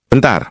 Bentar.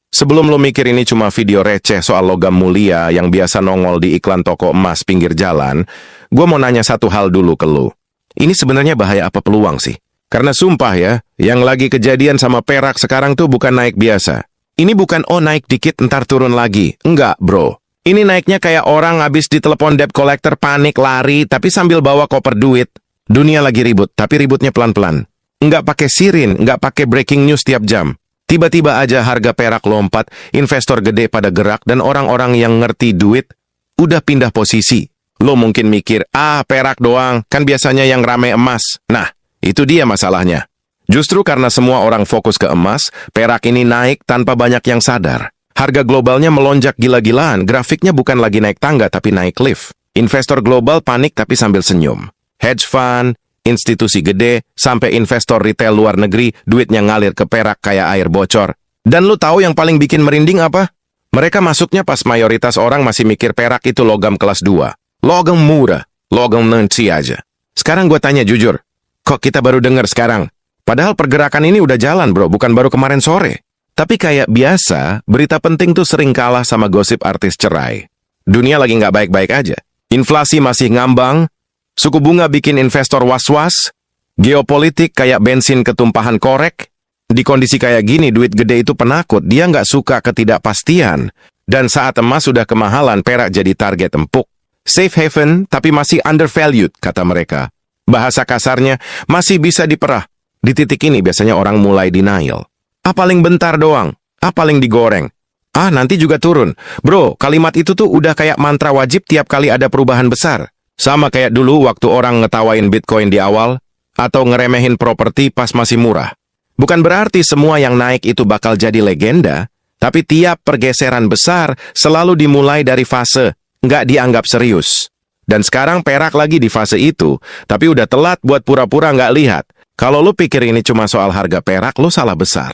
Sebelum lo mikir ini cuma video receh soal logam mulia yang biasa nongol di iklan toko emas pinggir jalan, gue mau nanya satu hal dulu ke lo. Ini sebenarnya bahaya apa peluang sih? Karena sumpah ya, yang lagi kejadian sama perak sekarang tuh bukan naik biasa. Ini bukan naik dikit ntar turun lagi. Enggak, bro. Ini naiknya kayak orang habis ditelepon debt collector panik lari tapi sambil bawa koper duit. Dunia lagi ribut, tapi ributnya pelan-pelan. Enggak pakai sirin, enggak pakai breaking news tiap jam. Tiba-tiba aja harga perak lompat, investor gede pada gerak, dan orang-orang yang ngerti duit udah pindah posisi. Lo mungkin mikir, perak doang, kan biasanya yang rame emas. Nah, itu dia masalahnya. Justru karena semua orang fokus ke emas, perak ini naik tanpa banyak yang sadar. Harga globalnya melonjak gila-gilaan, grafiknya bukan lagi naik tangga tapi naik lift. Investor global panik tapi sambil senyum. Hedge fund, institusi gede, sampai investor retail luar negeri, duitnya ngalir ke perak kayak air bocor. Dan lu tahu yang paling bikin merinding apa? Mereka masuknya pas mayoritas orang masih mikir perak itu logam kelas 2. Logam murah, logam nanti aja. Sekarang gue tanya jujur, kok kita baru dengar sekarang? Padahal pergerakan ini udah jalan bro, bukan baru kemarin sore. Tapi kayak biasa, berita penting tuh sering kalah sama gosip artis cerai. Dunia lagi nggak baik-baik aja. Inflasi masih ngambang, suku bunga bikin investor was-was, geopolitik kayak bensin ketumpahan korek. Di kondisi kayak gini, duit gede itu penakut, dia nggak suka ketidakpastian. Dan saat emas sudah kemahalan, perak jadi target empuk. Safe haven, tapi masih undervalued, kata mereka. Bahasa kasarnya, masih bisa diperah. Di titik ini biasanya orang mulai denial. Paling bentar doang, paling digoreng. Nanti juga turun. Bro, kalimat itu tuh udah kayak mantra wajib tiap kali ada perubahan besar. Sama kayak dulu waktu orang ngetawain Bitcoin di awal, atau ngeremehin properti pas masih murah. Bukan berarti semua yang naik itu bakal jadi legenda, tapi tiap pergeseran besar selalu dimulai dari fase, nggak dianggap serius. Dan sekarang perak lagi di fase itu, tapi udah telat buat pura-pura nggak lihat. Kalau lu pikir ini cuma soal harga perak, lu salah besar.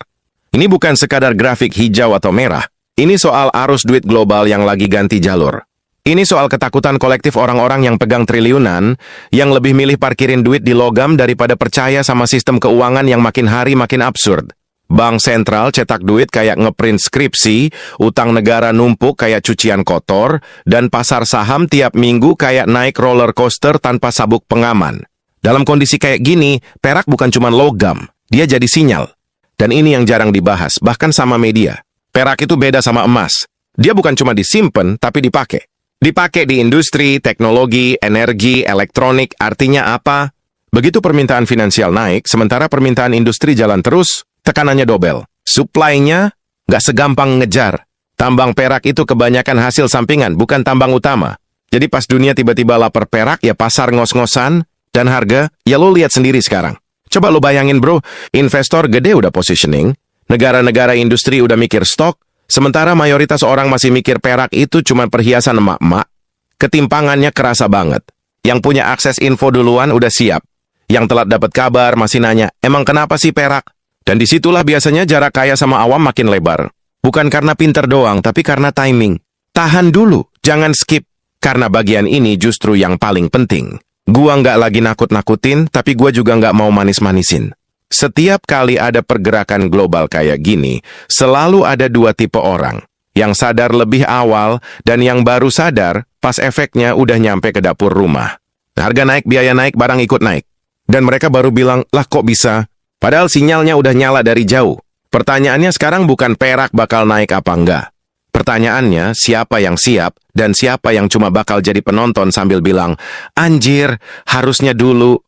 Ini bukan sekadar grafik hijau atau merah. Ini soal arus duit global yang lagi ganti jalur. Ini soal ketakutan kolektif orang-orang yang pegang triliunan, yang lebih milih parkirin duit di logam daripada percaya sama sistem keuangan yang makin hari makin absurd. Bank sentral cetak duit kayak ngeprint skripsi, utang negara numpuk kayak cucian kotor, dan pasar saham tiap minggu kayak naik roller coaster tanpa sabuk pengaman. Dalam kondisi kayak gini, perak bukan cuma logam, dia jadi sinyal. Dan ini yang jarang dibahas, bahkan sama media. Perak itu beda sama emas. Dia bukan cuma disimpan, tapi dipakai. Dipakai di industri, teknologi, energi, elektronik, artinya apa? Begitu permintaan finansial naik, sementara permintaan industri jalan terus, tekanannya dobel. Supply-nya nggak segampang ngejar. Tambang perak itu kebanyakan hasil sampingan, bukan tambang utama. Jadi pas dunia tiba-tiba lapar perak, ya pasar ngos-ngosan, dan harga, ya lo lihat sendiri sekarang. Coba lo bayangin bro, investor gede udah positioning, negara-negara industri udah mikir stok, sementara mayoritas orang masih mikir perak itu cuma perhiasan emak-emak. Ketimpangannya kerasa banget. Yang punya akses info duluan udah siap. Yang telat dapat kabar masih nanya, emang kenapa sih perak? Dan disitulah biasanya jarak kaya sama awam makin lebar. Bukan karena pinter doang, tapi karena timing. Tahan dulu, jangan skip. Karena bagian ini justru yang paling penting. Gua nggak lagi nakut-nakutin, tapi gua juga nggak mau manis-manisin. Setiap kali ada pergerakan global kayak gini, selalu ada dua tipe orang. Yang sadar lebih awal, dan yang baru sadar pas efeknya udah nyampe ke dapur rumah. Harga naik, biaya naik, barang ikut naik. Dan mereka baru bilang, lah kok bisa? Padahal sinyalnya udah nyala dari jauh. Pertanyaannya sekarang bukan perak bakal naik apa enggak. Pertanyaannya, siapa yang siap dan siapa yang cuma bakal jadi penonton sambil bilang, anjir, harusnya dulu.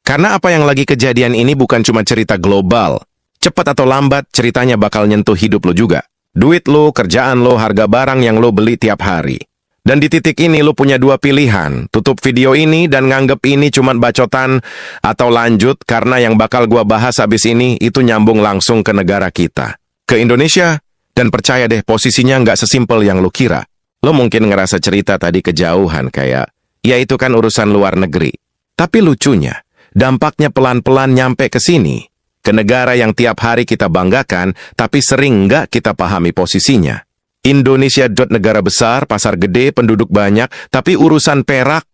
Karena apa yang lagi kejadian ini bukan cuma cerita global. Cepat atau lambat, ceritanya bakal nyentuh hidup lo juga. Duit lo, kerjaan lo, harga barang yang lo beli tiap hari. Dan di titik ini lo punya dua pilihan, tutup video ini dan nganggep ini cuma bacotan, atau lanjut karena yang bakal gua bahas habis ini itu nyambung langsung ke negara kita. Ke Indonesia. Dan percaya deh, posisinya nggak sesimpel yang lo kira. Lo mungkin ngerasa cerita tadi kejauhan kayak, ya itu kan urusan luar negeri. Tapi lucunya, dampaknya pelan-pelan nyampe ke sini. Ke negara yang tiap hari kita banggakan, tapi sering nggak kita pahami posisinya. Indonesia negara besar, pasar gede, penduduk banyak, tapi urusan perak,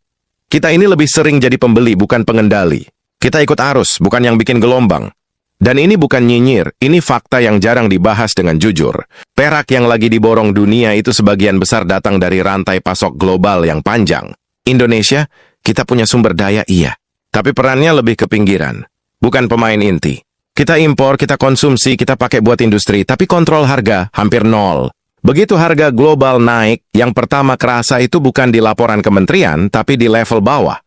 kita ini lebih sering jadi pembeli, bukan pengendali. Kita ikut arus, bukan yang bikin gelombang. Dan ini bukan nyinyir, ini fakta yang jarang dibahas dengan jujur. Perak yang lagi diborong dunia itu sebagian besar datang dari rantai pasok global yang panjang. Indonesia, kita punya sumber daya iya, tapi perannya lebih ke pinggiran, bukan pemain inti. Kita impor, kita konsumsi, kita pakai buat industri, tapi kontrol harga hampir nol. Begitu harga global naik, yang pertama kerasa itu bukan di laporan kementerian, tapi di level bawah.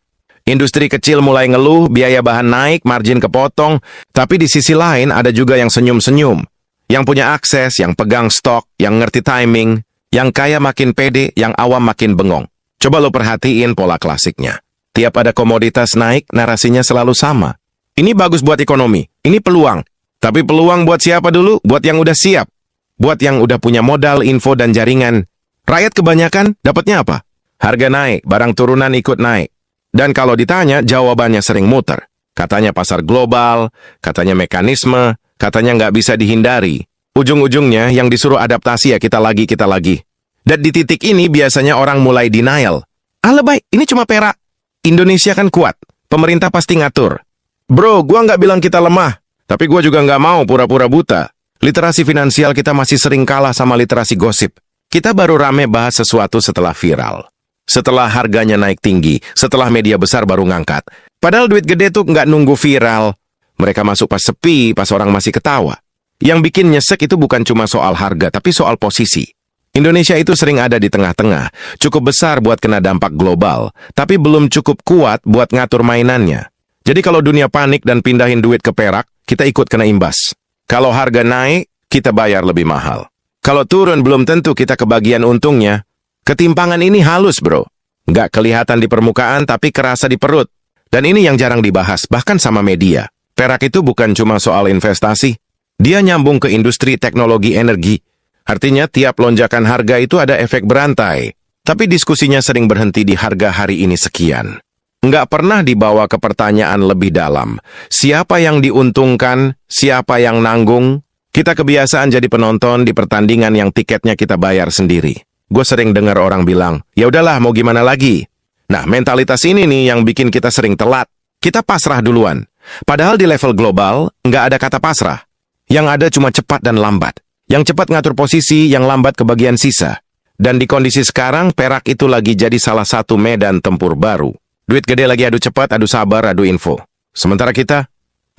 Industri kecil mulai ngeluh, biaya bahan naik, margin kepotong, tapi di sisi lain ada juga yang senyum-senyum. Yang punya akses, yang pegang stok, yang ngerti timing, yang kaya makin pede, yang awam makin bengong. Coba lo perhatiin pola klasiknya. Tiap ada komoditas naik, narasinya selalu sama. Ini bagus buat ekonomi, ini peluang. Tapi peluang buat siapa dulu? Buat yang udah siap. Buat yang udah punya modal, info, dan jaringan. Rakyat kebanyakan dapatnya apa? Harga naik, barang turunan ikut naik. Dan kalau ditanya, jawabannya sering muter. Katanya pasar global, katanya mekanisme, katanya nggak bisa dihindari. Ujung-ujungnya yang disuruh adaptasi ya kita lagi. Dan di titik ini biasanya orang mulai denial. Lebay, ini cuma perak. Indonesia kan kuat, pemerintah pasti ngatur. Bro, gua nggak bilang kita lemah, tapi gua juga nggak mau pura-pura buta. Literasi finansial kita masih sering kalah sama literasi gosip. Kita baru rame bahas sesuatu setelah viral. Setelah harganya naik tinggi, setelah media besar baru ngangkat. Padahal duit gede tuh nggak nunggu viral. Mereka masuk pas sepi, pas orang masih ketawa. Yang bikin nyesek itu bukan cuma soal harga, tapi soal posisi. Indonesia itu sering ada di tengah-tengah, cukup besar buat kena dampak global, tapi belum cukup kuat buat ngatur mainannya. Jadi kalau dunia panik dan pindahin duit ke perak, kita ikut kena imbas. Kalau harga naik, kita bayar lebih mahal. Kalau turun belum tentu kita kebagian untungnya. Ketimpangan ini halus, bro. Nggak kelihatan di permukaan, tapi kerasa di perut. Dan ini yang jarang dibahas, bahkan sama media. Perak itu bukan cuma soal investasi. Dia nyambung ke industri teknologi energi. Artinya, tiap lonjakan harga itu ada efek berantai. Tapi diskusinya sering berhenti di harga hari ini sekian. Nggak pernah dibawa ke pertanyaan lebih dalam. Siapa yang diuntungkan? Siapa yang nanggung? Kita kebiasaan jadi penonton di pertandingan yang tiketnya kita bayar sendiri. Gue sering dengar orang bilang, ya udahlah mau gimana lagi. Nah, mentalitas ini nih yang bikin kita sering telat. Kita pasrah duluan. Padahal di level global, nggak ada kata pasrah. Yang ada cuma cepat dan lambat. Yang cepat ngatur posisi, yang lambat kebagian sisa. Dan di kondisi sekarang, perak itu lagi jadi salah satu medan tempur baru. Duit gede lagi adu cepat, adu sabar, adu info. Sementara kita,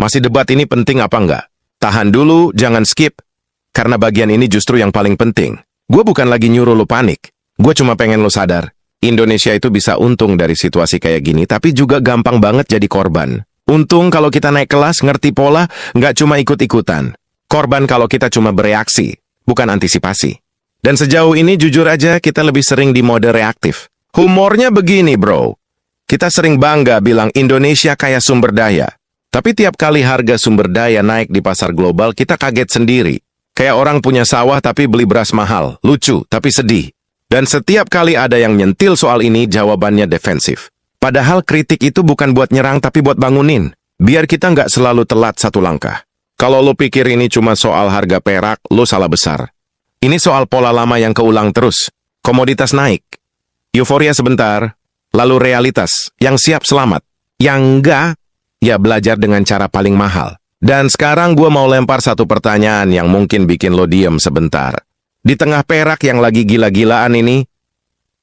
masih debat ini penting apa enggak? Tahan dulu, jangan skip. Karena bagian ini justru yang paling penting. Gue bukan lagi nyuruh lo panik. Gue cuma pengen lo sadar. Indonesia itu bisa untung dari situasi kayak gini, tapi juga gampang banget jadi korban. Untung kalau kita naik kelas, ngerti pola, nggak cuma ikut-ikutan. Korban kalau kita cuma bereaksi, bukan antisipasi. Dan sejauh ini jujur aja kita lebih sering di mode reaktif. Humornya begini, bro. Kita sering bangga bilang Indonesia kaya sumber daya. Tapi tiap kali harga sumber daya naik di pasar global, kita kaget sendiri. Kayak orang punya sawah tapi beli beras mahal, lucu tapi sedih. Dan setiap kali ada yang nyentil soal ini, jawabannya defensif. Padahal kritik itu bukan buat nyerang tapi buat bangunin. Biar kita nggak selalu telat satu langkah. Kalau lo pikir ini cuma soal harga perak, lo salah besar. Ini soal pola lama yang keulang terus. Komoditas naik. Euforia sebentar, lalu realitas. Yang siap selamat. Yang enggak, ya belajar dengan cara paling mahal. Dan sekarang gue mau lempar satu pertanyaan yang mungkin bikin lo diem sebentar. Di tengah perak yang lagi gila-gilaan ini,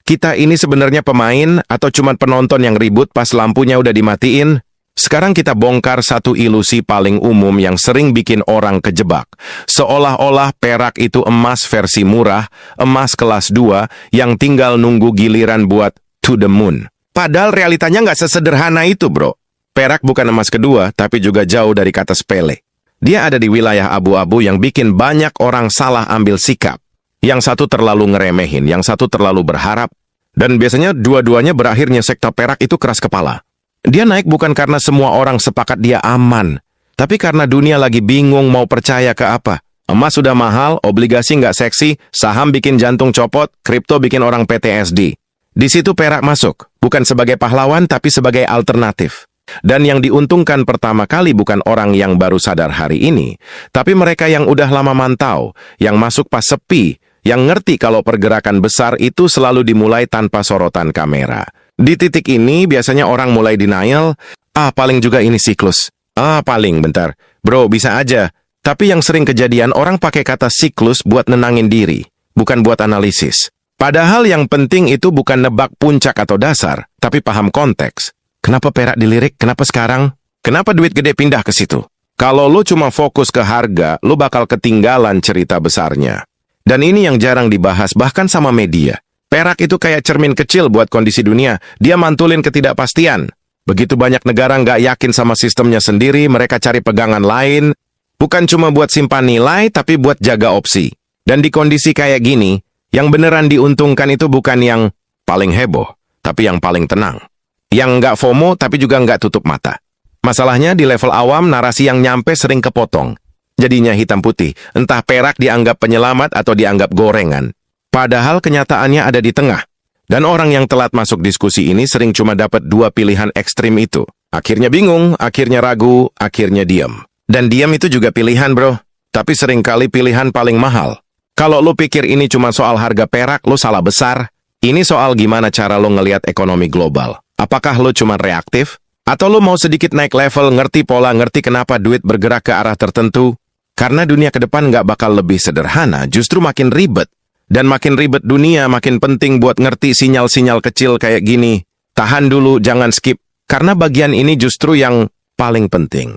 kita ini sebenarnya pemain atau cuma penonton yang ribut pas lampunya udah dimatiin? Sekarang kita bongkar satu ilusi paling umum yang sering bikin orang kejebak. Seolah-olah perak itu emas versi murah, emas kelas 2 yang tinggal nunggu giliran buat to the moon. Padahal realitanya nggak sesederhana itu, bro. Perak bukan emas kedua, tapi juga jauh dari kata sepele. Dia ada di wilayah abu-abu yang bikin banyak orang salah ambil sikap. Yang satu terlalu ngeremehin, yang satu terlalu berharap. Dan biasanya dua-duanya berakhirnya sektor perak itu keras kepala. Dia naik bukan karena semua orang sepakat dia aman, tapi karena dunia lagi bingung mau percaya ke apa. Emas sudah mahal, obligasi nggak seksi, saham bikin jantung copot, kripto bikin orang PTSD. Di situ perak masuk, bukan sebagai pahlawan tapi sebagai alternatif. Dan yang diuntungkan pertama kali bukan orang yang baru sadar hari ini, tapi mereka yang udah lama mantau, yang masuk pas sepi, yang ngerti kalau pergerakan besar itu selalu dimulai tanpa sorotan kamera. Di titik ini biasanya orang mulai denial, paling juga ini siklus. Bentar, Bro, bisa aja. Tapi yang sering kejadian orang pakai kata siklus buat nenangin diri, bukan buat analisis. Padahal yang penting itu bukan nebak puncak atau dasar, tapi paham konteks. Kenapa perak dilirik? Kenapa sekarang? Kenapa duit gede pindah ke situ? Kalau lo cuma fokus ke harga, lo bakal ketinggalan cerita besarnya. Dan ini yang jarang dibahas bahkan sama media. Perak itu kayak cermin kecil buat kondisi dunia. Dia mantulin ketidakpastian. Begitu banyak negara nggak yakin sama sistemnya sendiri, mereka cari pegangan lain. Bukan cuma buat simpan nilai, tapi buat jaga opsi. Dan di kondisi kayak gini, yang beneran diuntungkan itu bukan yang paling heboh, tapi yang paling tenang. Yang nggak FOMO, tapi juga nggak tutup mata. Masalahnya di level awam, narasi yang nyampe sering kepotong. Jadinya hitam putih, entah perak dianggap penyelamat atau dianggap gorengan. Padahal kenyataannya ada di tengah. Dan orang yang telat masuk diskusi ini sering cuma dapat dua pilihan ekstrim itu. Akhirnya bingung, akhirnya ragu, akhirnya diam. Dan diam itu juga pilihan, bro. Tapi seringkali pilihan paling mahal. Kalau lo pikir ini cuma soal harga perak, lo salah besar. Ini soal gimana cara lo ngelihat ekonomi global. Apakah lo cuma reaktif? Atau lo mau sedikit naik level, ngerti pola, ngerti kenapa duit bergerak ke arah tertentu? Karena dunia ke depan nggak bakal lebih sederhana, justru makin ribet. Dan makin ribet dunia, makin penting buat ngerti sinyal-sinyal kecil kayak gini. Tahan dulu, jangan skip. Karena bagian ini justru yang paling penting.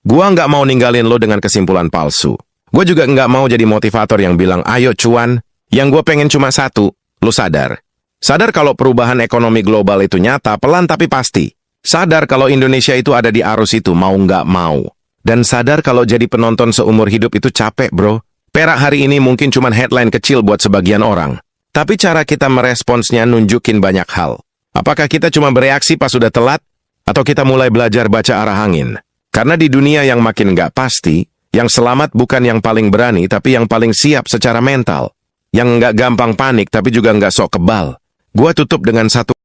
Gua nggak mau ninggalin lo dengan kesimpulan palsu. Gue juga nggak mau jadi motivator yang bilang, ayo cuan. Yang gue pengen cuma satu, lo sadar. Sadar kalau perubahan ekonomi global itu nyata, pelan tapi pasti. Sadar kalau Indonesia itu ada di arus itu, mau nggak mau. Dan sadar kalau jadi penonton seumur hidup itu capek, bro. Perak hari ini mungkin cuma headline kecil buat sebagian orang. Tapi cara kita meresponsnya nunjukin banyak hal. Apakah kita cuma bereaksi pas sudah telat? Atau kita mulai belajar baca arah angin? Karena di dunia yang makin nggak pasti, yang selamat bukan yang paling berani, tapi yang paling siap secara mental. Yang nggak gampang panik, tapi juga nggak sok kebal. Gua tutup dengan satu